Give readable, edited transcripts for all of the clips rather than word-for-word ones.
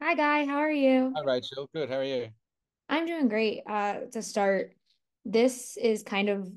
Hi, Guy. How are you? Hi, Rachel. Good. How are you? I'm doing great. To start, this is kind of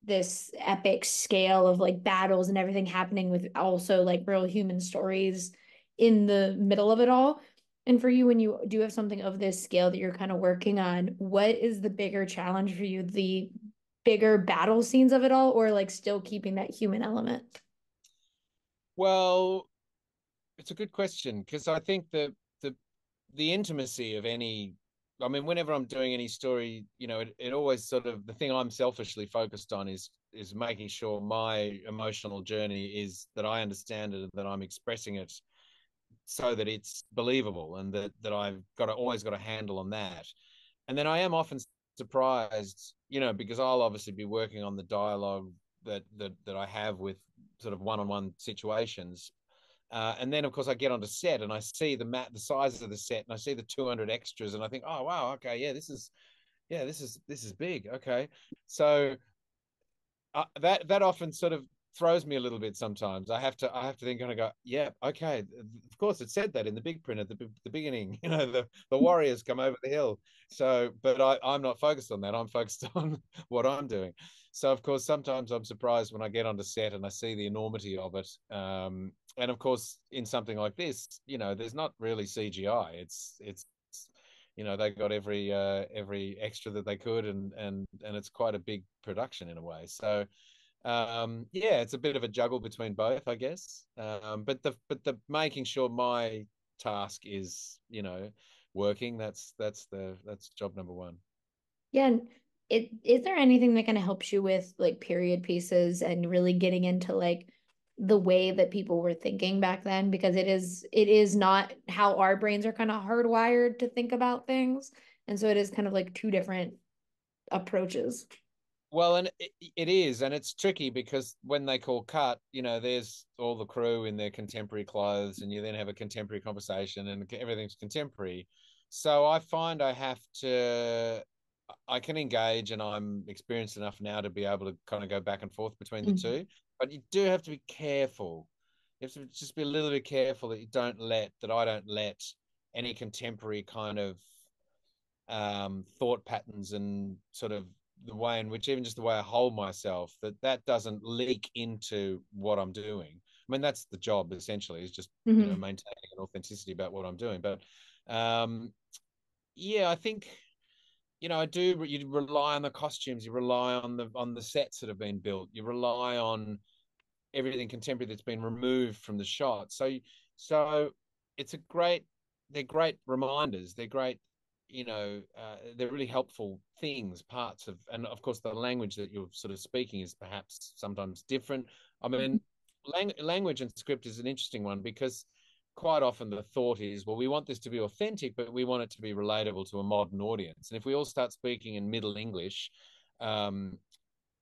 this epic scale of like battles and everything happening with also like real human stories in the middle of it all. And for you, when you do have something of this scale that you're kind of working on, what is the bigger challenge for you? The bigger battle scenes of it all, or like still keeping that human element? Well, it's a good question because I think the intimacy of any, I mean, whenever I'm doing any story, it always sort of the thing I'm selfishly focused on is making sure my emotional journey is that I understand it and that I'm expressing it so that it's believable and that I've always got a handle on that. And then I am often surprised, because I'll obviously be working on the dialogue that I have with sort of one-on-one situations. And then, of course, I get onto set and I see the size of the set, and I see the 200 extras, and I think, oh wow, okay, yeah, this is big, okay. So that often sort of throws me a little bit sometimes. I have to then kind of go, yeah, okay. Of course, it said that in the big print at the beginning. The warriors come over the hill. So, but I'm not focused on that. I'm focused on what I'm doing. So, of course, sometimes I'm surprised when I get onto set and I see the enormity of it. And of course, in something like this, there's not really CGI. It's they got every extra that they could, and it's quite a big production in a way. So yeah, it's a bit of a juggle between both, I guess. But the making sure my task is working, that's job number one. Yeah, and is there anything that kind of helps you with like period pieces and really getting into like the way that people were thinking back then? Because it is not how our brains are kind of hardwired to think about things. And so it is kind of like two different approaches. Well, and it is, and it's tricky because when they call cut, there's all the crew in their contemporary clothes, and you then have a contemporary conversation, and everything's contemporary. So I find I can engage, and I'm experienced enough now to be able to kind of go back and forth between the Mhm. two. But you do have to be careful. You have to just be a little bit careful that I don't let any contemporary kind of thought patterns and sort of the way in which even just the way I hold myself that doesn't leak into what I'm doing. I mean, that's the job essentially, is just Mhm. maintaining an authenticity about what I'm doing. But um, yeah, I think I do. You rely on the costumes, you rely on the sets that have been built, you rely on everything contemporary that's been removed from the shot. So it's a great. They're great reminders. They're great. They're really helpful things, parts of, and of course, the language that you're sort of speaking is perhaps sometimes different. I mean, language and script is an interesting one because quite often the thought is, well, we want this to be authentic, but we want it to be relatable to a modern audience. And if we all start speaking in Middle English, um,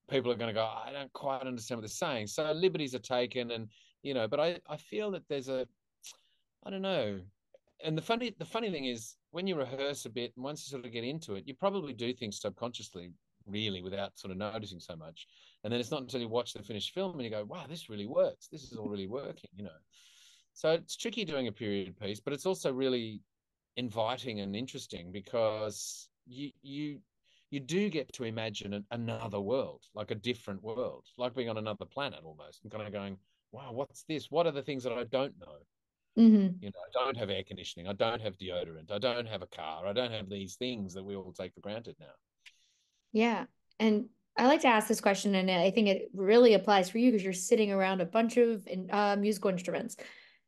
people are going to go, I don't quite understand what they're saying. So liberties are taken, and but I feel that I don't know. And the funny thing is, when you rehearse a bit and once you sort of get into it, you probably do things subconsciously, really, without sort of noticing so much. And then it's not until you watch the finished film and you go, wow, this really works. This is all really working. So it's tricky doing a period piece, but it's also really inviting and interesting because you do get to imagine another world, like a different world, like being on another planet almost, and kind of going, wow, what's this? What are the things that I don't know? Mhm. I don't have air conditioning. I don't have deodorant. I don't have a car. I don't have these things that we all take for granted now. Yeah. And I like to ask this question, and I think it really applies for you because you're sitting around a bunch of musical instruments.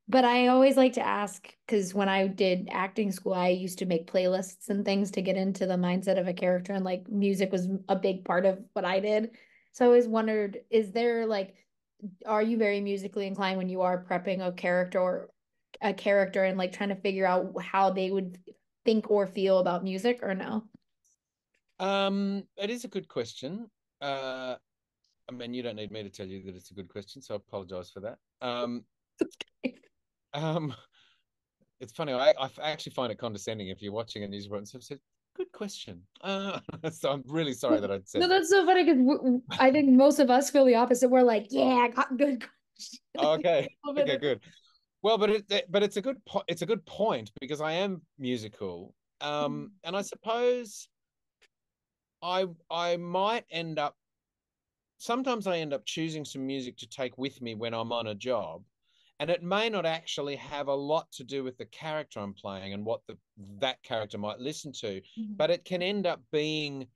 But I always like to ask because when I did acting school, I used to make playlists and things to get into the mindset of a character, and like music was a big part of what I did. So I always wondered, is there like, are you very musically inclined when you are prepping a character and like trying to figure out how they would think or feel about music or no? It is a good question. Uh, I mean, you don't need me to tell you that it's a good question, so I apologize for that. Um, it's funny. I actually find it condescending if you're watching a news report and someone said, "Good question." So I'm really sorry that I'd No, said that. that's so funny because I think most of us feel the opposite. We're like, yeah, I got good questions. Oh, okay. Love Okay, it. good. Well, but it's a good point because I am musical, and I suppose I might end up sometimes I end up choosing some music to take with me when I'm on a job. And it may not actually have a lot to do with the character I'm playing and what that character might listen to, Mhm. but it can end up being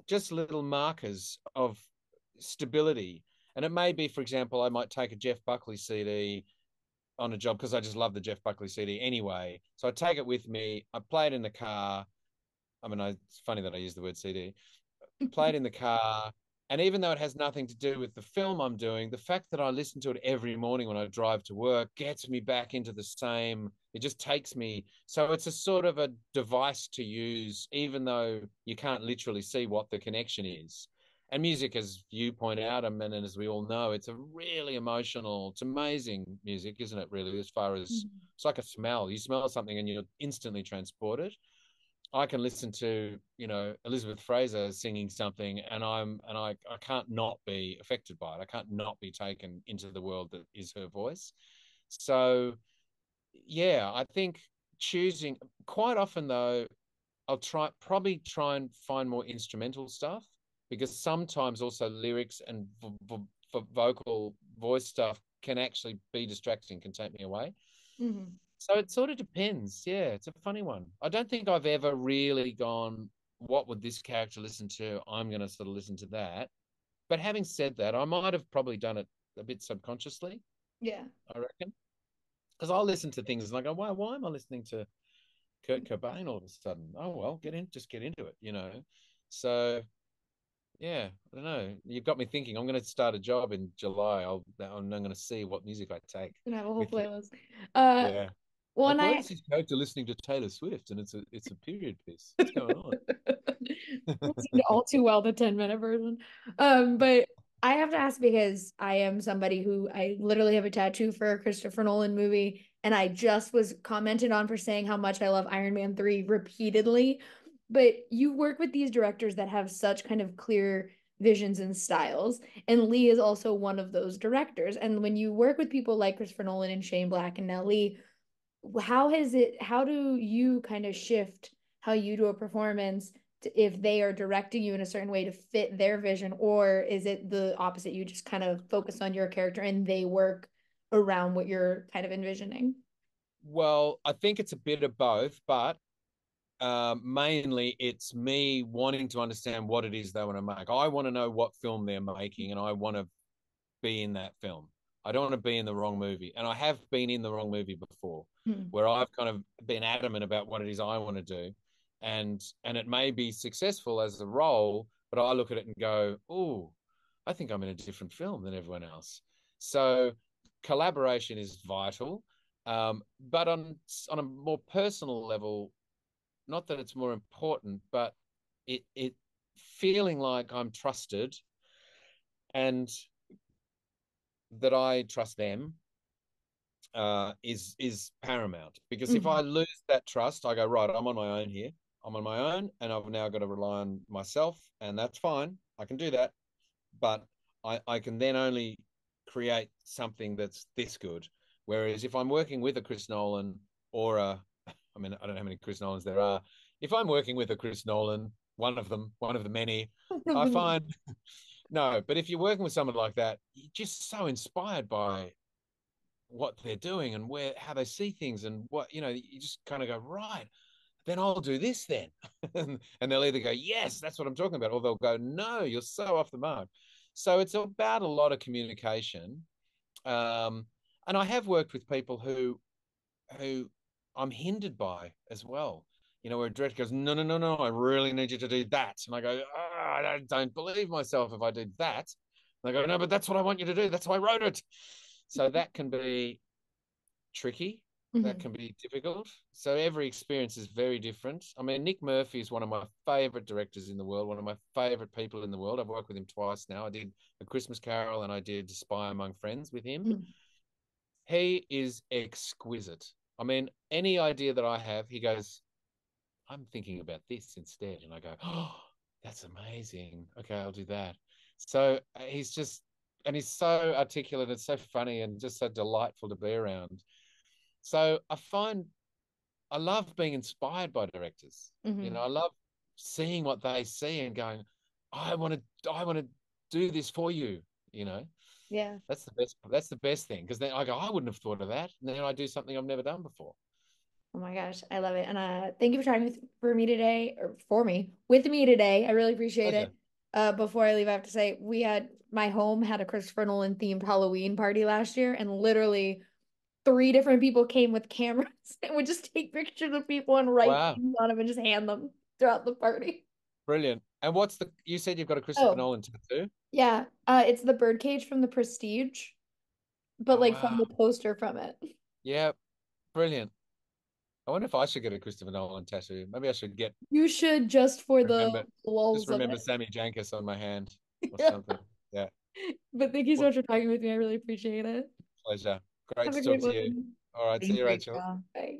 just little markers of stability. And it may be, for example, I might take a Jeff Buckley CD on a job because I just love the Jeff Buckley CD anyway. So I take it with me. I play it in the car. I mean, it's funny that I use the word CD. Play it in the car. And even though it has nothing to do with the film I'm doing, the fact that I listen to it every morning when I drive to work gets me back into the same, it just takes me. So it's a sort of a device to use, even though you can't literally see what the connection is. And music, as you point out, and as we all know, it's a really emotional, it's amazing music, isn't it, really, as far as Mhm. it's like a smell. You smell something and you're instantly transported. I can listen to, Elizabeth Fraser singing something and I can't not be affected by it. I can't not be taken into the world that is her voice. So yeah, I think choosing quite often though, I'll probably try and find more instrumental stuff because sometimes also lyrics and vocal voice stuff can actually be distracting, can take me away. Mhm. So it sort of depends. Yeah, it's a funny one. I don't think I've ever really gone, what would this character listen to? I'm going to sort of listen to that. But having said that, I might have probably done it a bit subconsciously, Yeah. I reckon. Because I'll listen to things and I go, why am I listening to Kurt Cobain all of a sudden? Oh, well, just get into it. So, yeah, I don't know. You've got me thinking. I'm going to start a job in July. I'm going to see what music I take Gonna have a whole with me. playlist. Uh, Yeah. one Like, why I is this character listening to Taylor Swift and it's a period piece? What's going on? listened all too well the 10-minute version. But I have to ask because I am somebody who I literally have a tattoo for a Christopher Nolan movie, and I just was commented on for saying how much I love Iron Man 3 repeatedly. But you work with these directors that have such kind of clear visions and styles, and Lee is also one of those directors. And when you work with people like Christopher Nolan and Shane Black and now Lee, how do you kind of shift how you do a performance if they are directing you in a certain way to fit their vision, or is it the opposite? You just kind of focus on your character and they work around what you're kind of envisioning. Well, I think it's a bit of both, but mainly it's me wanting to understand what it is they want to make. I want to know what film they're making, and I want to be in that film. I don't want to be in the wrong movie, and I have been in the wrong movie before, Hmm. where I've kind of been adamant about what it is I want to do, and it may be successful as a role, but I look at it and go, "Oh, I think I'm in a different film than everyone else." So collaboration is vital, but on a more personal level, not that it's more important, but it feeling like I'm trusted and that I trust them is paramount. Because if I Hmm. lose that trust, I go, right, I'm on my own here. I'm on my own, and I've now got to rely on myself, and that's fine. I can do that, but I can then only create something that's this good. Whereas if I'm working with a Chris Nolan or I mean, I don't know how many Chris Nolans there are. If I'm working with a Chris Nolan, one of the many, I find no. But if you're working with someone like that, you're just so inspired by what they're doing and how they see things and what you just kind of go, right, then I'll do this then. And they'll either go, yes, that's what I'm talking about, or they'll go, no, you're so off the mark. So it's about a lot of communication. um, and I have worked with people who I'm hindered by as well. Where a director goes, no, no, no, no, I really need you to do that. And I go, oh, I don't believe myself if I do that. And they go, no, but that's what I want you to do. That's why I wrote it. So that can be tricky. That Hmm. can be difficult. So every experience is very different. I mean, Nick Murphy is one of my favorite directors in the world, one of my favorite people in the world. I've worked with him twice now. I did A Christmas Carol and I did Spy Among Friends with him. He is exquisite. I mean, any idea that I have, he goes, I'm thinking about this instead. And I go, oh, that's amazing. Okay, I'll do that. So he's just, and he's so articulate and so funny and just so delightful to be around. So I find I love being inspired by directors. Hmm. I love seeing what they see and going, I want to do this for you. You know, Yeah. that's the best. That's the best thing because then I go, I wouldn't have thought of that. And then I do something I've never done before. Oh my gosh, I love it. And thank you for trying for me today, or for me, with me today. I really appreciate Pleasure. it. Before I leave, I have to say my home had a Christopher Nolan themed Halloween party last year, and literally three different people came with cameras and would just take pictures of people and write Wow, things on them and just hand them throughout the party. brilliant. And what's the? You said you've got a Christopher Oh, Nolan tattoo. yeah. It's the birdcage from The Prestige, but Oh like from wow, the poster from it. yeah, brilliant. I wonder if I should get a Christopher Nolan tattoo. Maybe I should get You should, just for the remember just lulls of remember it. Sammy Jankis on my hand or Yeah. something. Yeah. But thank you so Well, much for talking with me. I really appreciate it. pleasure. Great Have to a great talk to you. one. All right, see Thanks, you, Rachel. Rachel. Bye.